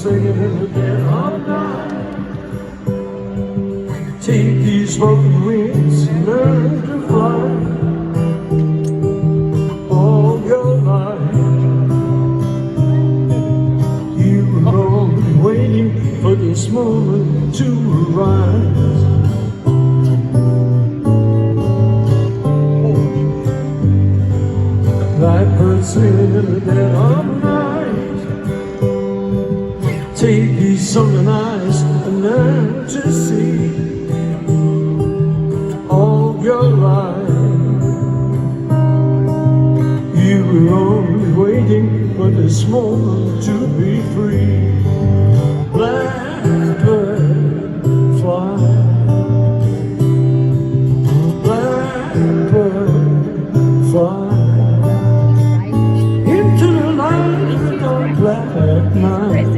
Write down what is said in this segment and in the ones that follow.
singing in the dead of night. Take these broken wings and learn to fly. All your life you were only waiting for this moment to arise. Blackbird singing in the dead of night. Take these sunken eyes and learn to see. All your life you were only waiting for this moment to be free. Blackbird fly. Blackbird fly. Black night.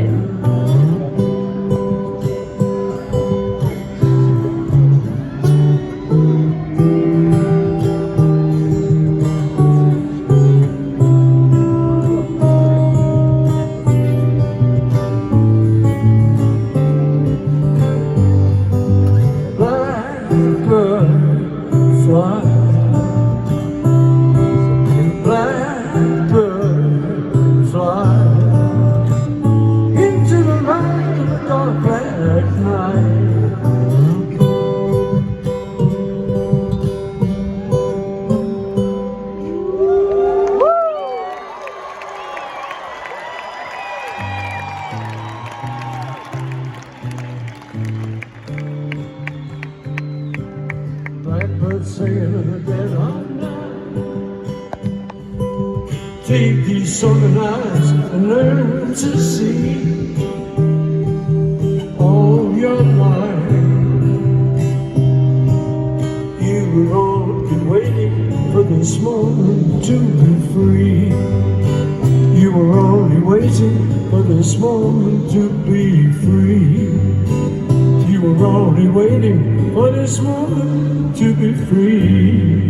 Blackbird fly. Blackbird fly. Blackbird singing in the dead of night. Take these sunken eyes and learn to see. All your life you were only waiting for this moment to be free. You were only waiting for this moment to be free. You were only waiting for this moment to be free.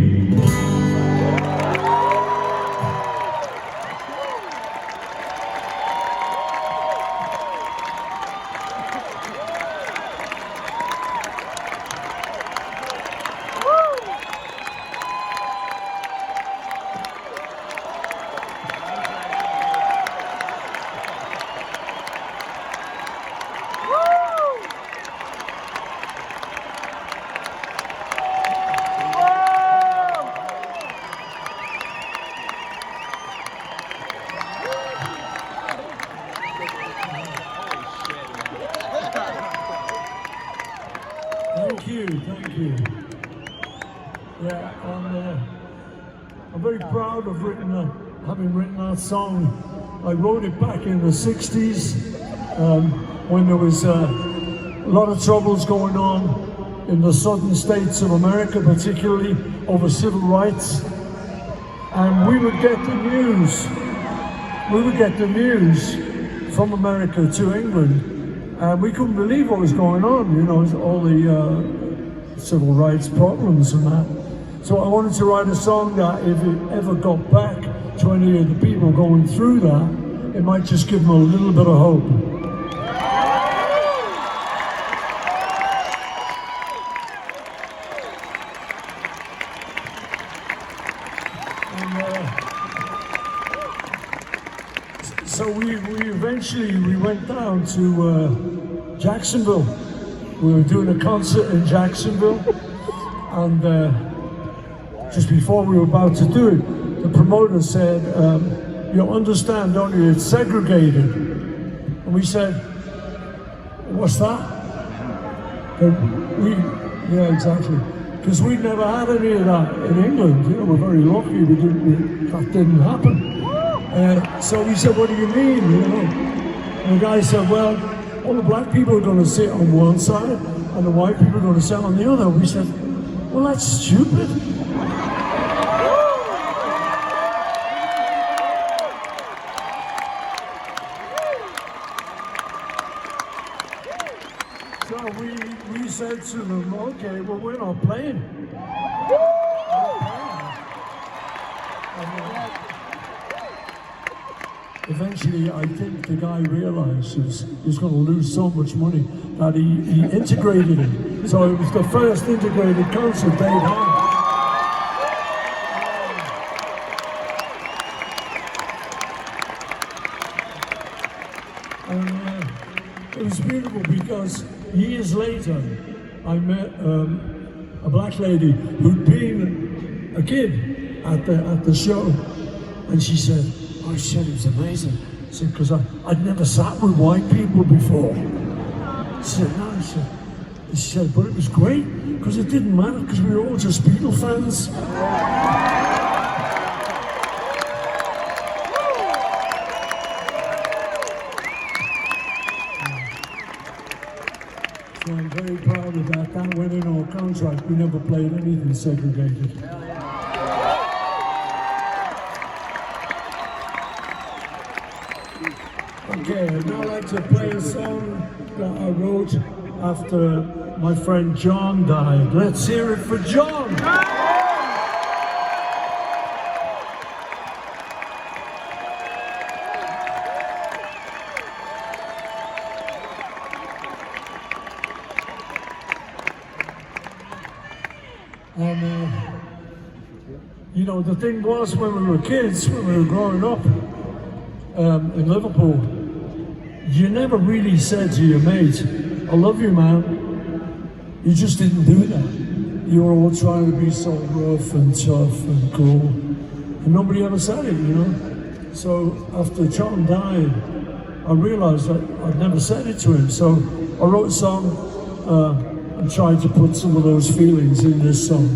Thank you. Yeah, I'm very proud of having written that song. I wrote it back in the 60s when there was a lot of troubles going on in the southern states of America, particularly over civil rights. And we would get the news from America to England. And we couldn't believe what was going on, you know, all the civil rights problems and that. So I wanted to write a song that if it ever got back to any of the people going through that, it might just give them a little bit of hope. And, so we eventually went down to Jacksonville. We were doing a concert in Jacksonville, and just before we were about to do it, the promoter said, "You understand, don't you? It's segregated." And we said, "What's that?" Yeah, exactly. Because we'd never had any of that in England. You know, we're very lucky that didn't happen. So we said, "What do you mean?" You know, and the guy said, "Well, all the black people are going to sit on one side, and the white people are going to sit on the other." We said, "Well, that's stupid." So we said to them, "Okay, well, we're not playing." eventually I think the guy realized he was going to lose so much money that he integrated it. So it was the first integrated concert they'd had. And it was beautiful because years later I met a black lady who'd been a kid at the show, and she said, "Oh, she said it was amazing." I said, "Because I'd never sat with white people before." She said, "No," she said, "But it was great because it didn't matter because we were all just Beatle fans." So I'm very proud of that. That went in our contract. We never played anything segregated. Okay, I'd now like to play a song that I wrote after my friend John died. Let's hear it for John! And, you know, the thing was, when we were kids, when we were growing up in Liverpool, you never really said to your mate, "I love you, man." You just didn't do that. You were all trying to be so rough and tough and cool. And nobody ever said it, you know? So after John died, I realized that I'd never said it to him. So I wrote a song and tried to put some of those feelings in this song.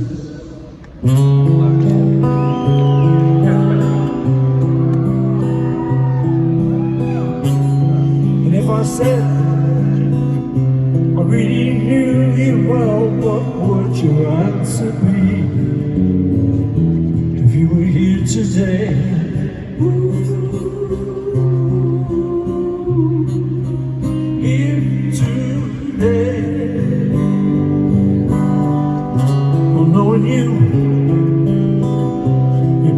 And if I said I really knew you well, what would your answer be? If you were here today, here today, well, knowing you'd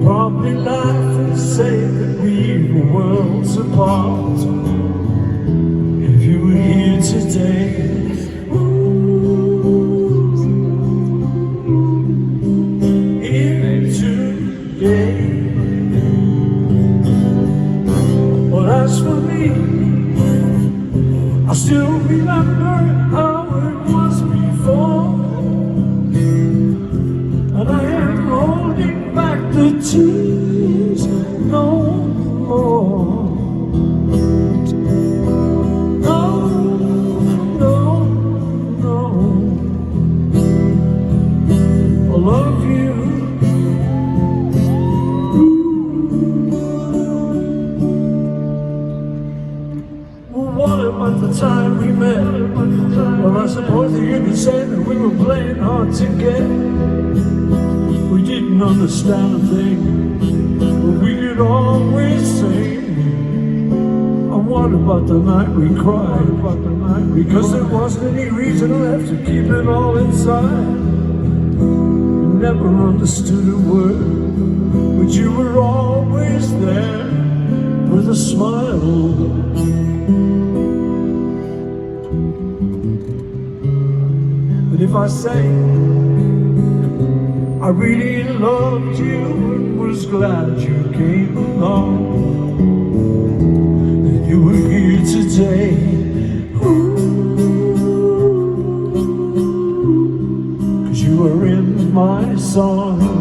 probably laugh and say that we were worlds apart. If you were here today, I still remember how it was before, and I am holding back the tears no more. No, no, no, I love you. At the time we met, well, I suppose that you could say that we were playing hard to get. We didn't understand a thing, but we could always sing. And what about the night we cried? Because there wasn't any reason left to keep it all inside. Never understood a word, but you were always there with a smile. If I say I really loved you and was glad you came along, that you were here today, cause you were in my song.